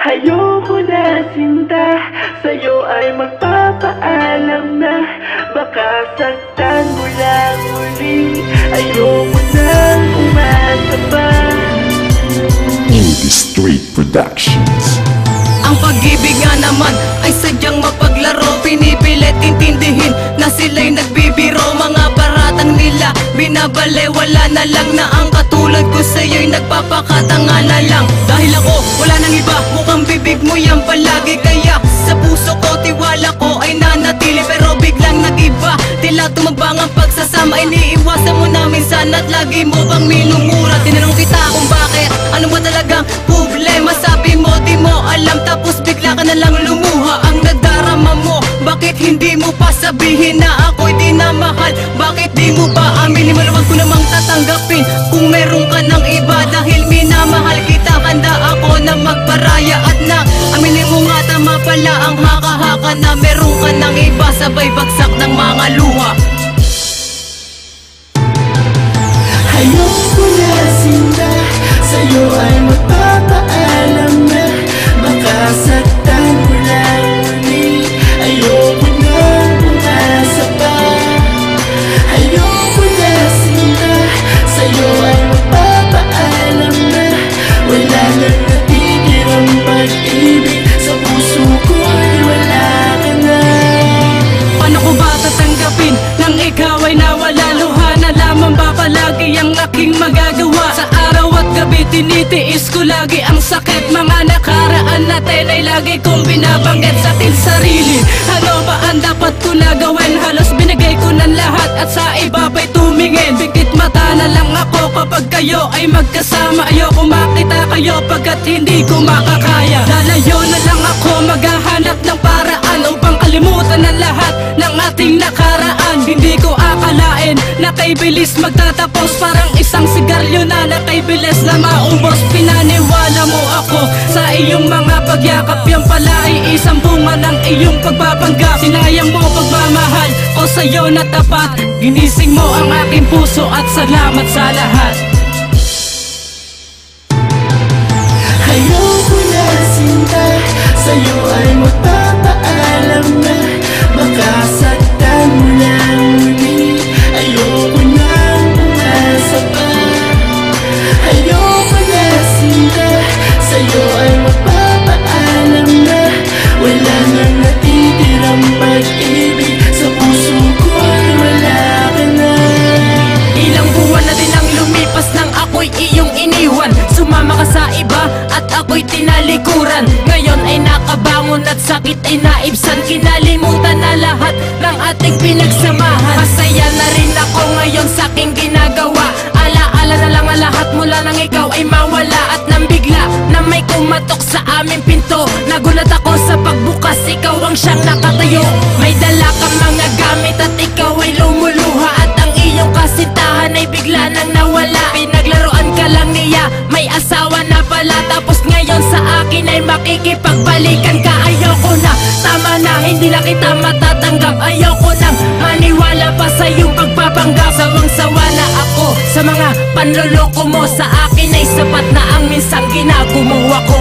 Ayoko na sinta, sa'yo ay magpapaalam na baka saktan mo lang uli. Ayoko nang umasa pa. Indie Street Productions. Ang pag-ibig nga naman ay sadyang mapaglaro. Pinipilit intindihin na sila'y nagbibiro. Mga paratang nila binabale, wala na lang na ang katulad ko sa'yo'y nagpapakatanga na lang. Dahil ako wala nang iba, mukhang bibig mo yan palagi. Kaya sa puso ko, tiwala ko ay nanatili. Pero biglang nag-iba, tila tumabang ang pagsasama. Iniiwasan mo na minsan at lagi mo bang minumura. Tinanong kita kung bakit, ano ba talagang problema. Sabi mo di mo alam, tapos bigla ka na lang lumuha. Ang nadarama mo, bakit hindi mo pa sabihin na ako'y di na mahal? Bakit di mo ba aminin? Maluwag ko namang tatanggapin kung meron ka ng iba. Dahil minamahal kita, handa ako na magparaya. At na aminin mo nga, tama pala ang haka-haka na meron ka ng iba. Sabay bagsak ng mga luha. Ayoko na sinta, sa'yo ay magpapaalam na baka saktan mo lang uli. Ayoko nang umasa pa. Ayoko na sinta, sa'yo ay magpapaalam na wala nang natitirang pag-ibig. Sa puso ko ay wala ka na. Paano ko ba tatanggapin nang ikaw ay nawala? Luha na lamang ba palagi ang aking magagawa? Sa araw at gabi tinitiis ko lagi ang sakit. Mga nakaraan natin ay lagi kong binabanggit sa ating sarili. Ano ba ang dapat ko na gawin? Halos binigay ko ng lahat at sa iba pa'y tumingin. Bigit mata na lang ako kapag kayo ay magkasama. Ayoko makita kayo pagkat hindi ko makakaya. Lalayo na lang ako, maghahanap ng paraan upang kalimutan ang lahat ng ating nakaraan. Hindi ko akalain na kay bilis magtatapos, parang isang sigarilyo na kay bilis na maubos. Pinaniwala mo ako sa iyong mga pagyakap, yan pala ay isang bunga ng iyong pagpapanggap. Sinayang mo pagmamahal ko sa'yo na tapat. Ginising mo ang aking puso at salamat sa lahat. Ayoko na sinta, sa'yo ay magpapaalam na baka saktan mo lang uli. Ayoko nang umasa pa. Ayoko na sinta, sa'yo ay magpapaalam na wala nang natitirang pag-ibig. Sa puso ko ay wala ka na. Ilang buwan na din ang lumipas nang ako'y iyong iniwan. Sumama ka sa iba at ako'y tinalikuran. Ngayon ay nakabangon at sakit ay naibsan. Kinalimutan na lahat ng ating pinagsamahan. Masaya na rin ako ngayon sa aking ginagawa. Alaala na lang ang lahat mula nang ikaw ay mawala. At nang bigla na may kumatok sa aming pinto, nagulat ako sa pagbukas, ikaw ang siyang nakatayo. May dala kang mga gamit at ikaw ay lumuluha. At ang iyong kasintahan ay bigla nang nawala. Pinaglaruan ka lang niya, may asawa na pala. Tapos ngayon sa akin ay makikipagbalikan ka. Ayoko na, tama na, hindi na kita matatanggap. Ayoko nang maniwala pa sa iyong pagpapanggap. Sawang-sawa na ako sa mga panloloko mo. Sa akin ay sapat na ang minsang ginagawa ko.